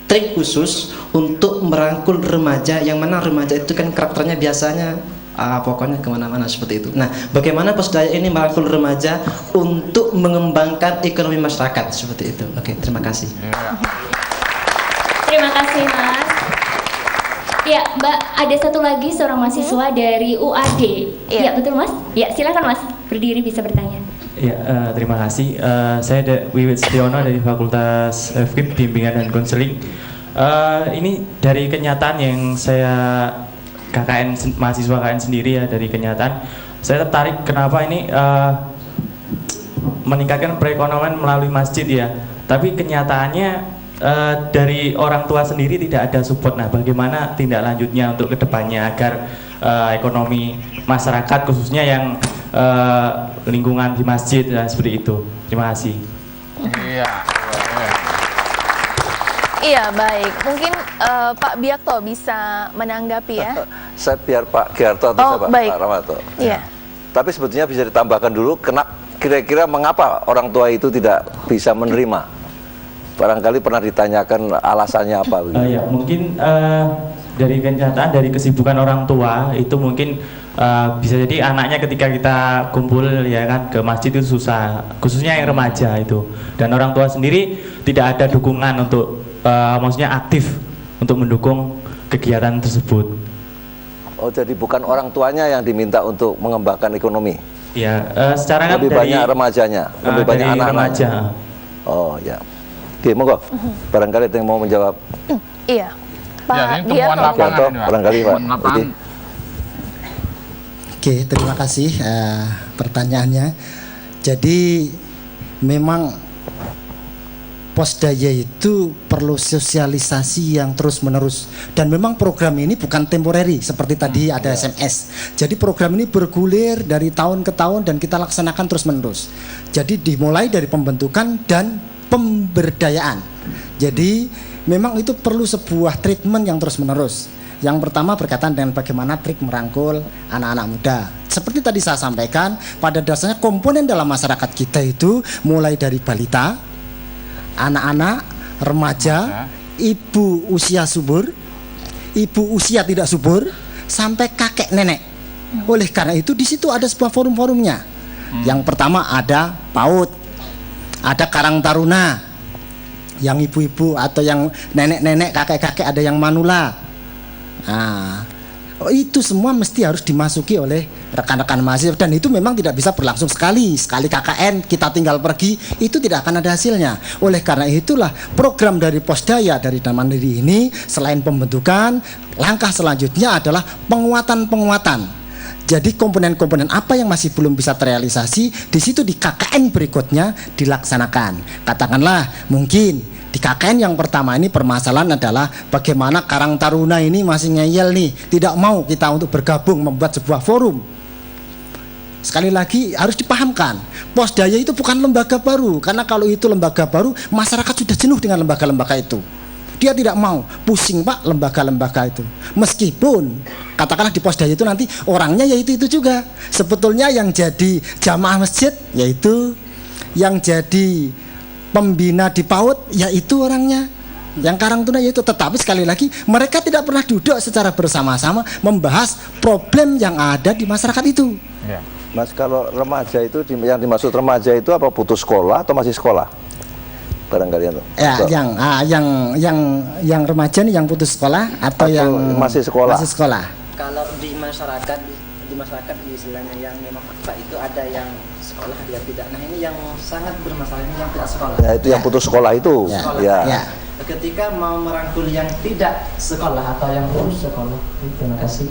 trik khusus untuk merangkul remaja, yang mana remaja itu kan karakternya biasanya pokoknya kemana-mana seperti itu. Nah, bagaimana Posdaya ini merangkul remaja untuk mengembangkan ekonomi masyarakat seperti itu. Oke, terima kasih. Terima kasih Mas. Ya, Mbak, ada satu lagi seorang mahasiswa dari UAD. Ya, betul Mas? Ya, silakan Mas, berdiri bisa bertanya. Ya, terima kasih. Saya Wiwit Setiono dari Fakultas FKIP Bimbingan dan Konseling. Ini dari kenyataan yang saya KKN, mahasiswa KKN sendiri ya, dari kenyataan saya tertarik kenapa ini meningkatkan perekonomian melalui masjid ya, tapi kenyataannya dari orang tua sendiri tidak ada support. Nah, bagaimana tindak lanjutnya untuk kedepannya agar ekonomi masyarakat khususnya yang lingkungan di masjid dan seperti itu. Terima kasih. Iya, baik. Mungkin Pak Biakto bisa menanggapi ya. Saya biar Pak Giarto atau Pak Ramato. Iya. Tapi sebetulnya bisa ditambahkan dulu, kira-kira mengapa orang tua itu tidak bisa menerima? Barangkali pernah ditanyakan alasannya apa? Ya, mungkin dari kenyataan, dari kesibukan orang tua itu mungkin bisa jadi anaknya ketika kita kumpul ya kan ke masjid itu susah, khususnya yang remaja itu. Dan orang tua sendiri tidak ada dukungan untuk maksudnya aktif untuk mendukung kegiatan tersebut. Oh, jadi bukan orang tuanya yang diminta untuk mengembangkan ekonomi? Ya, secara kan lebih banyak remajanya, lebih banyak anak-anaknya. Oh ya, oke, monggo. Barangkali ada yang mau menjawab. Iya, Pak Giarto, barangkali Pak. Oke, terima kasih pertanyaannya. Jadi memang Posdaya itu perlu sosialisasi yang terus-menerus, dan memang program ini bukan temporary seperti tadi ada SMS. Jadi program ini bergulir dari tahun ke tahun dan kita laksanakan terus-menerus. Jadi dimulai dari pembentukan dan pemberdayaan. Jadi memang itu perlu sebuah treatment yang terus-menerus. Yang pertama berkaitan dengan bagaimana trik merangkul anak-anak muda. Seperti tadi saya sampaikan, pada dasarnya komponen dalam masyarakat kita itu mulai dari balita, anak-anak, remaja, ibu usia subur, ibu usia tidak subur, sampai kakek nenek. Oleh karena itu di situ ada sebuah forum-forumnya. Yang pertama ada PAUD, ada Karang Taruna, yang ibu-ibu atau yang nenek-nenek, kakek-kakek, ada yang manula. Nah, itu semua mesti harus dimasuki oleh rekan-rekan mahasiswa, dan itu memang tidak bisa berlangsung sekali KKN kita tinggal pergi, itu tidak akan ada hasilnya. Oleh karena itulah program dari Posdaya dari Taman Mandiri ini selain pembentukan, langkah selanjutnya adalah penguatan. Jadi komponen-komponen apa yang masih belum bisa terrealisasi, di situ di KKN berikutnya dilaksanakan. Katakanlah mungkin di KKN yang pertama ini permasalahan adalah bagaimana Karang Taruna ini masih ngeyel nih, tidak mau kita untuk bergabung membuat sebuah forum. Sekali lagi harus dipahamkan, Posdaya itu bukan lembaga baru, karena kalau itu lembaga baru, masyarakat sudah jenuh dengan lembaga-lembaga itu. Dia tidak mau, pusing Pak lembaga-lembaga itu. Meskipun katakanlah di Posdaya itu nanti orangnya yaitu itu juga. Sebetulnya yang jadi jamaah masjid yaitu, yang jadi pembina di PAUD yaitu orangnya, yang Karang Taruna yaitu. Tetapi sekali lagi mereka tidak pernah duduk secara bersama-sama membahas problem yang ada di masyarakat itu. Mas, kalau remaja itu yang dimaksud remaja itu apa, putus sekolah atau masih sekolah? Barangkali itu. Ya, yang remaja nih yang putus sekolah atau yang masih sekolah? Masih sekolah. Kalau di masyarakat istilahnya yang memang fakta itu ada yang sekolah dia tidak. Nah, ini yang sangat bermasalah ini yang tidak sekolah. Ya, itu yang putus sekolah itu. Ya. Ketika mau merangkul yang tidak sekolah atau yang putus sekolah, terima kasih.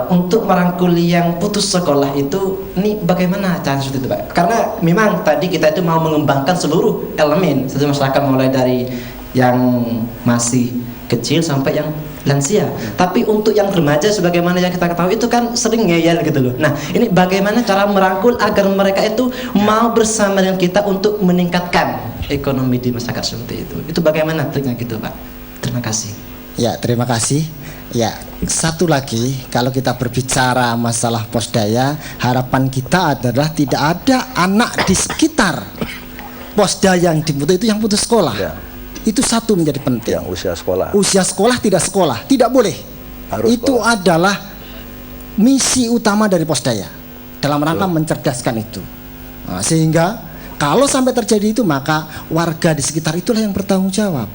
Untuk merangkul yang putus sekolah itu, ini bagaimana cara seperti itu, Pak? Karena memang tadi kita itu mau mengembangkan seluruh elemen seluruh masyarakat, mulai dari yang masih kecil sampai yang lansia. Tapi untuk yang remaja, sebagaimana yang kita ketahui itu kan sering ngeyel gitu loh. Nah, ini bagaimana cara merangkul agar mereka itu mau bersama dengan kita untuk meningkatkan ekonomi di masyarakat seperti itu. Itu bagaimana triknya gitu, Pak? Terima kasih. Ya, terima kasih. Ya, satu lagi, kalau kita berbicara masalah posdaya, harapan kita adalah tidak ada anak di sekitar posdaya yang diputus itu yang putus sekolah. Itu satu menjadi penting. Yang usia sekolah. Usia sekolah tidak sekolah, tidak boleh. Harus itu sekolah. adalah misi utama dari posdaya dalam rangka mencerdaskan itu. Nah, sehingga kalau sampai terjadi itu, maka warga di sekitar itulah yang bertanggung jawab.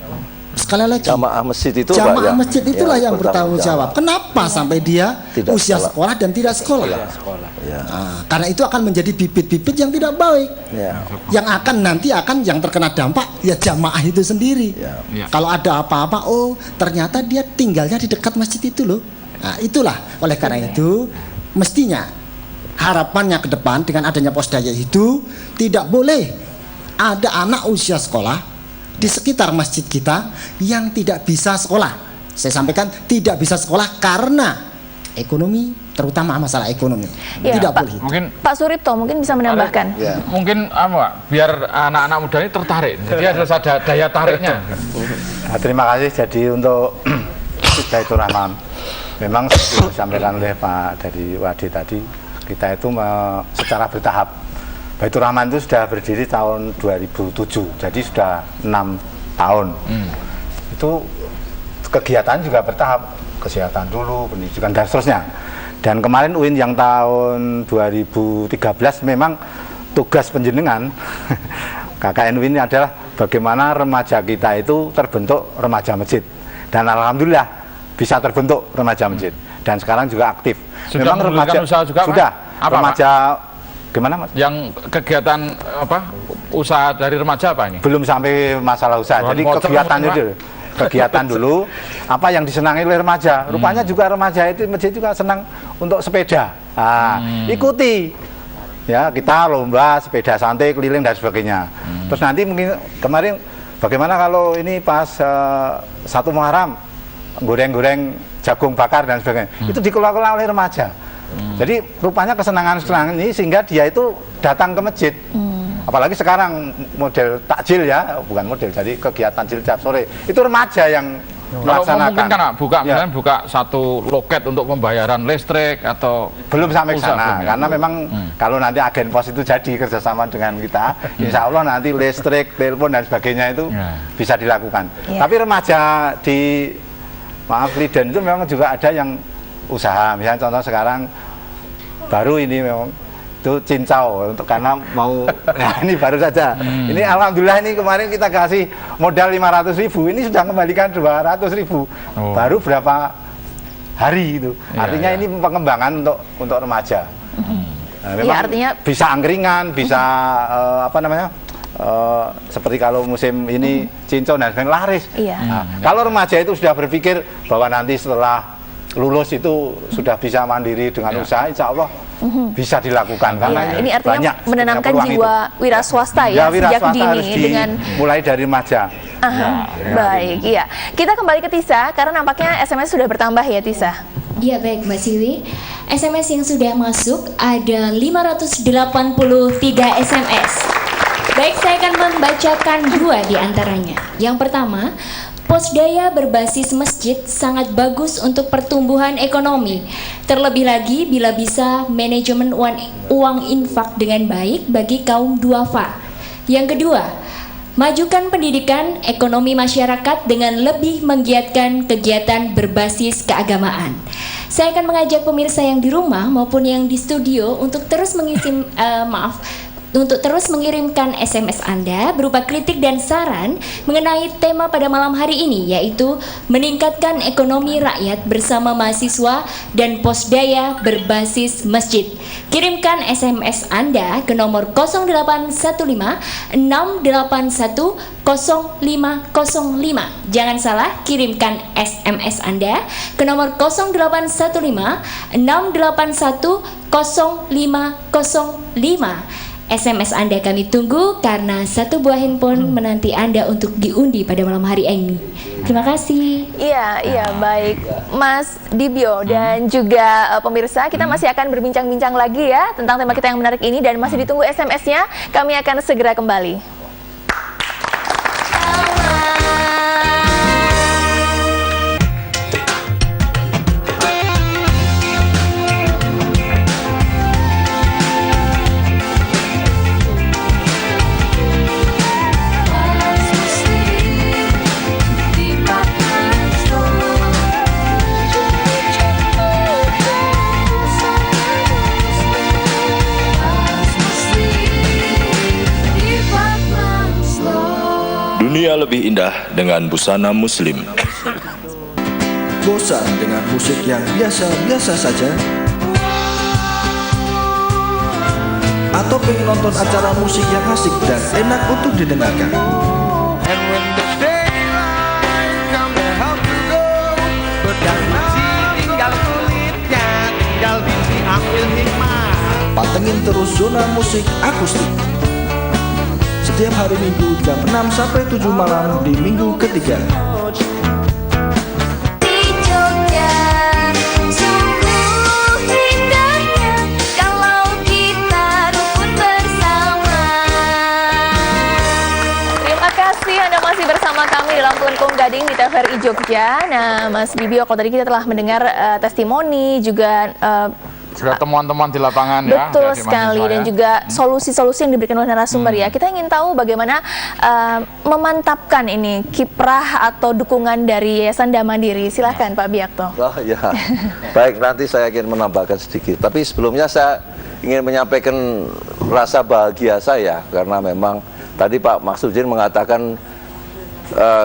Sekali lagi, jamaah masjid itu, jamaah masjid itulah yang bertanggung jawab. Kenapa sampai dia tidak usia sekolah dan tidak sekolah? Nah, karena itu akan menjadi bibit-bibit yang tidak baik, yang akan nanti yang terkena dampak ya jamaah itu sendiri. Kalau ada apa-apa, oh ternyata dia tinggalnya di dekat masjid itu loh. Nah, itulah oleh karena itu mestinya harapannya ke depan dengan adanya posdaya itu tidak boleh ada anak usia sekolah di sekitar masjid kita yang tidak bisa sekolah. Saya sampaikan tidak bisa sekolah karena ekonomi, terutama masalah ekonomi. Tidak boleh. Mungkin Pak Suripto mungkin bisa menambahkan. Mungkin biar anak-anak muda ini tertarik. Jadi ada daya tariknya. Nah, terima kasih. Jadi untuk Baitur Rahman, memang seperti disampaikan oleh Pak dari Wadi tadi, kita itu secara bertahap. Baitur Rahman itu sudah berdiri tahun 2007, jadi sudah 6 tahun. Itu kegiatan juga bertahap, kesehatan dulu, pendidikan dan seterusnya. Dan kemarin UIN yang tahun 2013 memang tugas penjenengan KKN UIN adalah bagaimana remaja kita itu terbentuk remaja masjid. Dan alhamdulillah bisa terbentuk remaja masjid. Dan sekarang juga aktif. Sudah memang remaja usaha juga, sudah Pak? remaja gimana, Mas? Yang kegiatan usaha dari remaja apa ini? Belum sampai masalah usaha. Jadi kegiatan itu, kegiatan dulu apa yang disenangi oleh remaja. Rupanya juga remaja itu masjid juga senang untuk sepeda. Ikuti. Ya, kita lomba sepeda santai keliling dan sebagainya. Terus nanti mungkin kemarin bagaimana kalau ini pas 1 Muharram goreng-goreng jagung bakar dan sebagainya. Itu dikelola oleh remaja. Jadi rupanya kesenangan ini sehingga dia itu datang ke masjid. Apalagi sekarang model takjil ya, bukan model, jadi kegiatan takjil tiap sore. Itu remaja yang melaksanakan. Mungkin kan misalnya buka satu loket untuk pembayaran listrik atau belum sampai ke sana, karena memang kalau nanti agen pos itu jadi kerjasama dengan kita, insya Allah nanti listrik, telepon dan sebagainya itu bisa dilakukan. Tapi remaja di Liden itu memang juga ada yang usaha, misalnya contoh sekarang baru ini memang itu cincau untuk karena mau ini baru saja. Ini alhamdulillah ini kemarin kita kasih modal 500.000, ini sudah kembalikan 200.000. Baru berapa hari itu. Artinya ini pengembangan untuk remaja. Nah, memang artinya bisa angkringan, bisa seperti kalau musim ini cincau dan sebagainya laris. Nah, kalau remaja itu sudah berpikir bahwa nanti setelah lulus itu sudah bisa mandiri dengan usaha, insya Allah bisa dilakukan karena ini artinya banyak menanamkan jiwa wira swasta ya, sejak dini dengan mulai dari remaja. Baik, iya. Kita kembali ke Tisa karena nampaknya SMS sudah bertambah ya, Tisa. Iya baik Mbak Siwi, SMS yang sudah masuk ada 583 SMS. Baik, saya akan membacakan 2 di antaranya. Yang pertama, posdaya berbasis masjid sangat bagus untuk pertumbuhan ekonomi. Terlebih lagi bila bisa manajemen uang infak dengan baik bagi kaum duafa. Yang kedua, majukan pendidikan ekonomi masyarakat dengan lebih menggiatkan kegiatan berbasis keagamaan. Saya akan mengajak pemirsa yang di rumah maupun yang di studio untuk terus untuk terus mengirimkan SMS Anda berupa kritik dan saran mengenai tema pada malam hari ini, yaitu meningkatkan ekonomi rakyat bersama mahasiswa dan posdaya berbasis masjid. Kirimkan SMS Anda ke nomor 0815 681 0505. Jangan salah, kirimkan SMS Anda ke nomor 0815 681 0505. SMS Anda kami tunggu karena satu buah handphone menanti Anda untuk diundi pada malam hari ini. Terima kasih. Iya, baik Mas Dibio dan juga pemirsa, kita masih akan berbincang-bincang lagi ya tentang tema kita yang menarik ini dan masih ditunggu SMS-nya. Kami akan segera kembali. Dunia lebih indah dengan busana muslim. Bosan dengan musik yang biasa-biasa saja? Atau pengen nonton acara musik yang asik dan enak untuk didengarkan? Pantengin terus Zona Musik Akustik setiap hari Minggu jam 6 sampai 7 malam di minggu ketiga. Masih bersama kami dalam Kelengkung Gading di TVRI Jogja. Nah, Mas Dibio, kalau tadi kita telah mendengar testimoni juga temuan-temuan di lapangan ya. Betul sekali, dan juga solusi-solusi yang diberikan oleh narasumber ya. Kita ingin tahu bagaimana memantapkan ini kiprah atau dukungan dari Yayasan Damandiri. Silakan Pak Biakto. Oh ya, baik, nanti saya ingin menambahkan sedikit. Tapi sebelumnya saya ingin menyampaikan rasa bahagia saya karena memang tadi Pak Maksudin mengatakan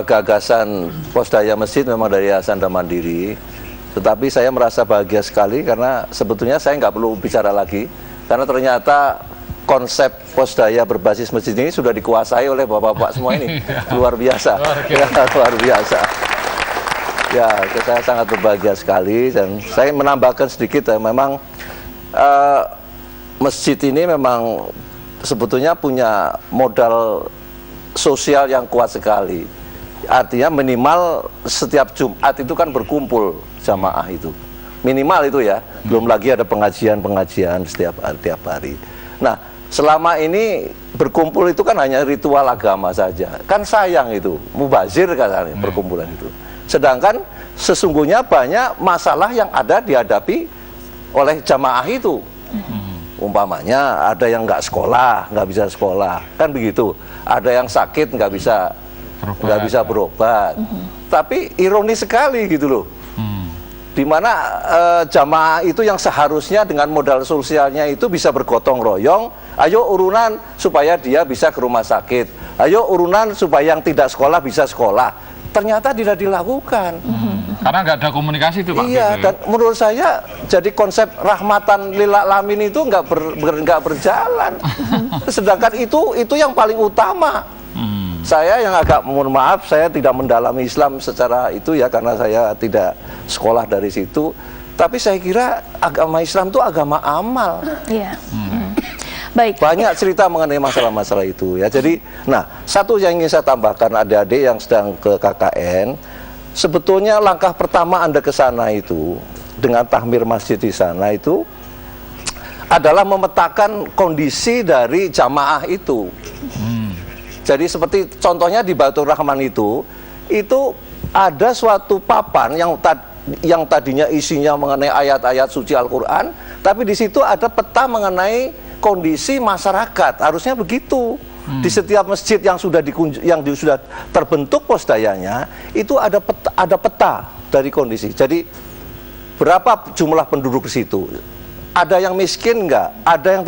gagasan Posdaya Masjid memang dari Yayasan Damandiri. Tetapi saya merasa bahagia sekali karena sebetulnya saya nggak perlu bicara lagi karena ternyata konsep Posdaya berbasis masjid ini sudah dikuasai oleh bapak-bapak semua ini. Luar biasa. Ya, luar biasa. Ya, saya sangat berbahagia sekali dan saya menambahkan sedikit ya, memang masjid ini memang sebetulnya punya modal sosial yang kuat sekali. Artinya minimal setiap Jumat itu kan berkumpul jamaah itu. Minimal itu ya. Belum lagi ada pengajian-pengajian setiap hari. Nah, selama ini berkumpul itu kan hanya ritual agama saja. Kan sayang itu, mubazir katanya perkumpulan itu. Sedangkan sesungguhnya banyak masalah yang ada dihadapi oleh jamaah itu. Umpamanya ada yang nggak sekolah, nggak bisa sekolah, kan begitu. Ada yang sakit nggak bisa berobat. Tapi ironis sekali gitu loh. Dimana jamaah itu yang seharusnya dengan modal sosialnya itu bisa bergotong royong, ayo urunan supaya dia bisa ke rumah sakit, ayo urunan supaya yang tidak sekolah bisa sekolah. Ternyata tidak dilakukan. Karena nggak ada komunikasi itu Pak. Iya, dan menurut saya jadi konsep rahmatan lil alamin itu nggak berjalan. Sedangkan itu yang paling utama. Saya yang agak, mohon maaf, saya tidak mendalami Islam secara itu ya karena saya tidak sekolah dari situ. Tapi saya kira agama Islam itu agama amal. Iya. Baik. Banyak cerita mengenai masalah-masalah itu ya. Jadi, nah, satu yang ingin saya tambahkan adik-adik yang sedang ke KKN, sebetulnya langkah pertama Anda ke sana itu dengan tahmir masjid di sana itu adalah memetakan kondisi dari jamaah itu. Jadi seperti contohnya di Baitur Rahman itu ada suatu papan yang tadinya isinya mengenai ayat-ayat suci Al-Quran, tapi di situ ada peta mengenai kondisi masyarakat. Harusnya begitu. Di setiap masjid yang sudah terbentuk posdayanya itu ada peta dari kondisi. Jadi berapa jumlah penduduk di situ? Ada yang miskin nggak? Ada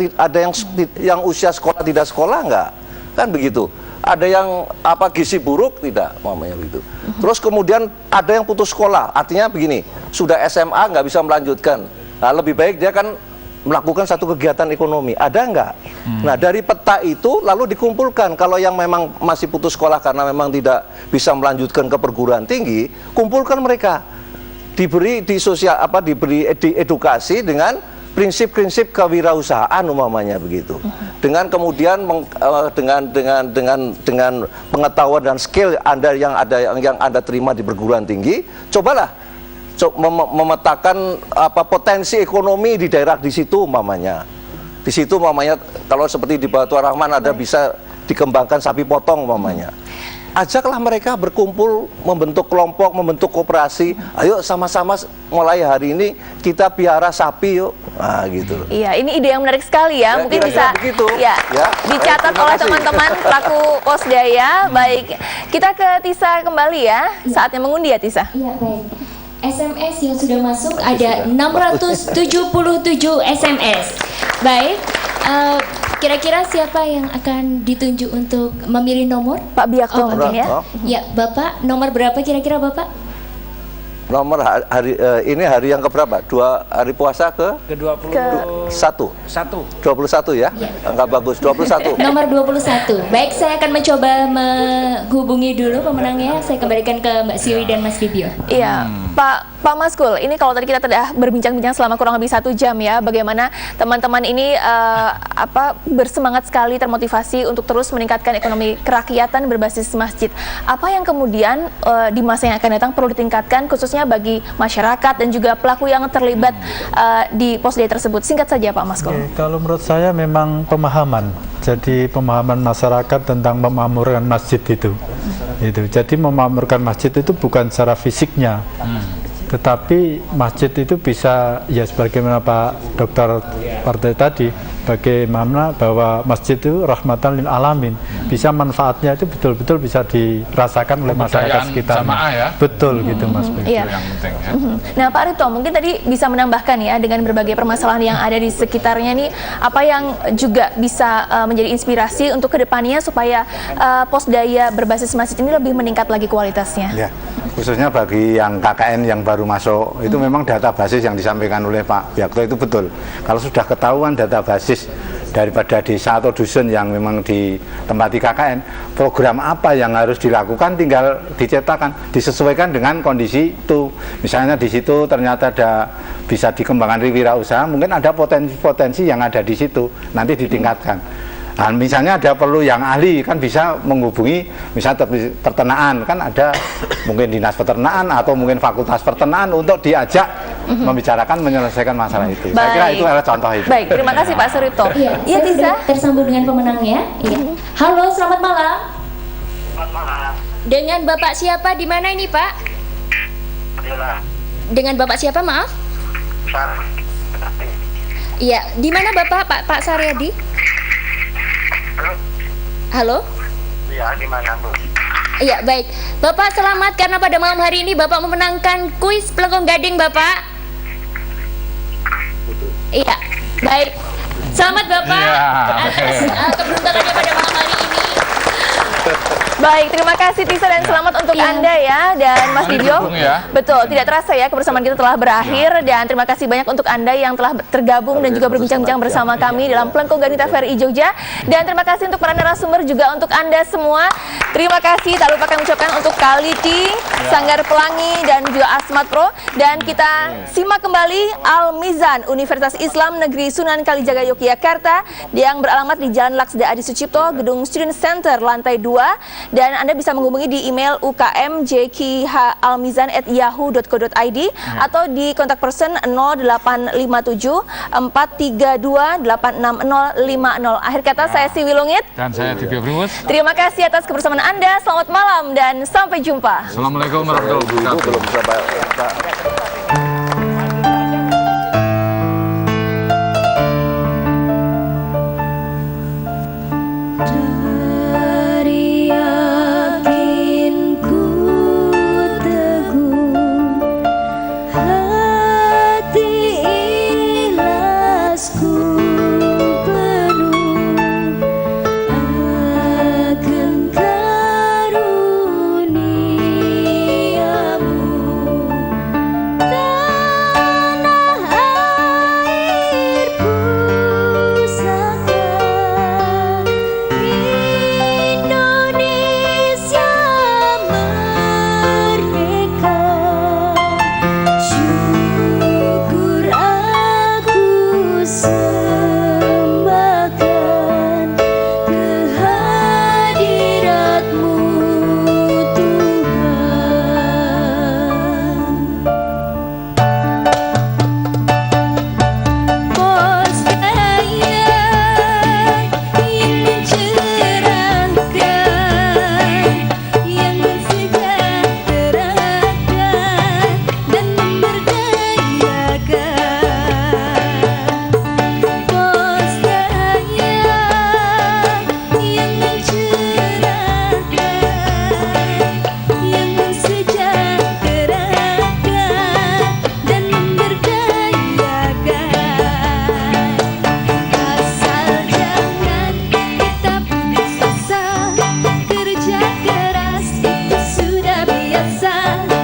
yang usia sekolah tidak sekolah nggak? Kan begitu. Ada yang gizi buruk tidak, mamanya begitu. Terus kemudian ada yang putus sekolah, artinya begini, sudah SMA nggak bisa melanjutkan. Nah, lebih baik dia kan melakukan satu kegiatan ekonomi, ada nggak? Nah, dari peta itu lalu dikumpulkan. Kalau yang memang masih putus sekolah karena memang tidak bisa melanjutkan ke perguruan tinggi, kumpulkan mereka, diberi edukasi dengan prinsip-prinsip kewirausahaan umpamanya begitu. Dengan kemudian dengan pengetahuan dan skill Anda yang Anda terima di perguruan tinggi, cobalah memetakan potensi ekonomi di daerah di situ umpamanya. Di situ umpamanya kalau seperti di Batu Rahman ada bisa dikembangkan sapi potong umpamanya. Ajaklah mereka berkumpul, membentuk kelompok, membentuk koperasi. Ayo sama-sama mulai hari ini kita piara sapi yuk. Nah, gitu. Iya, ini ide yang menarik sekali ya. Mungkin bisa dicatat oleh teman-teman pelaku Posdaya. Baik, kita ke Tisa kembali ya. Saatnya mengundi ya, Tisa. Iya, baik. SMS yang sudah masuk ada 677 SMS. Baik, kira-kira siapa yang akan ditunjuk untuk memilih nomor? Pak Biakto mungkin ya? Ya, Bapak, nomor berapa kira-kira Bapak? Nomor ini hari yang keberapa? Hari puasa ke-21. 21 ya? Enggak bagus, 21. Nomor 21. Baik, saya akan mencoba menghubungi dulu pemenangnya. Saya kembalikan ke Mbak Siwi dan Mas Dibio. Iya, Pak Maskul, ini kalau tadi kita sudah berbincang-bincang selama kurang lebih 1 jam ya, bagaimana teman-teman ini bersemangat sekali, termotivasi untuk terus meningkatkan ekonomi kerakyatan berbasis masjid. Apa yang kemudian di masa yang akan datang perlu ditingkatkan khususnya bagi masyarakat dan juga pelaku yang terlibat di Posdaya tersebut? Singkat saja Pak Maskul. Kalau menurut saya memang pemahaman. Jadi pemahaman masyarakat tentang memakmurkan masjid itu. Jadi memakmurkan masjid itu bukan secara fisiknya. Tetapi masjid itu bisa, ya sebagaimana Pak Dokter Partai tadi, bagaimana bahwa masjid itu rahmatan lil alamin, bisa manfaatnya itu betul-betul bisa dirasakan oleh masyarakat sekitar. Ya? Betul gitu Mas. Iya. Yang penting ya. Nah Pak Rito, mungkin tadi bisa menambahkan ya dengan berbagai permasalahan yang ada di sekitarnya nih, apa yang juga bisa menjadi inspirasi untuk kedepannya supaya Posdaya berbasis masjid ini lebih meningkat lagi kualitasnya. Ya, khususnya bagi yang KKN yang baru masuk, itu memang data basis yang disampaikan oleh Pak Biakto itu betul. Kalau sudah ketahuan data basis daripada desa atau dusun yang memang ditempati KKN, program apa yang harus dilakukan tinggal dicetakkan, disesuaikan dengan kondisi itu. Misalnya di situ ternyata bisa dikembangkan wirausaha, mungkin ada potensi-potensi yang ada di situ, nanti ditingkatkan. Nah, misalnya ada perlu yang ahli, kan bisa menghubungi misalnya peternakan, kan ada mungkin dinas peternakan atau mungkin fakultas peternakan untuk diajak membicarakan menyelesaikan masalah itu. Saya kira itu adalah contoh itu. Baik, terima kasih Pak Suripto. Iya, Tisa. Tersambung dengan pemenangnya. Iya. Halo, selamat malam. Selamat malam. Dengan Bapak siapa di mana ini, Pak? Dengan Bapak siapa, maaf? Iya, di mana Bapak? Pak Saryadi? Halo? Iya, di mana, Bu? Iya, baik. Bapak selamat karena pada malam hari ini Bapak memenangkan kuis Pelengkong Gading, Bapak. Iya, baik. Selamat Bapak atas keberuntungannya pada malam hari ini. Baik, terima kasih Tisa dan selamat untuk Anda ya dan Mas Dibio. Betul, tidak terasa ya kebersamaan kita telah berakhir dan terima kasih banyak untuk Anda yang telah tergabung dan juga berbincang-bincang bersama kami dalam Pelengkong Gading TVRI Jogja. Dan terima kasih untuk para narasumber juga untuk Anda semua. Terima kasih, tak lupa kami ucapkan untuk Kaliti, Sanggar Pelangi dan juga Asmat Pro. Dan kita simak kembali Al-Mizan, Universitas Islam Negeri Sunan Kalijaga Yogyakarta yang beralamat di Jalan Laksda Adi Sucipto, Gedung Student Center, lantai 2. Dan Anda bisa menghubungi di email ukmjkhalmizan@yahoo.co.id atau di kontak person 0857 432 86050. Akhir kata saya Siwi Lungit dan saya Dibio Primus. Terima kasih atas kebersamaan Anda. Selamat malam dan sampai jumpa. Assalamualaikum warahmatullahi wabarakatuh. biasa.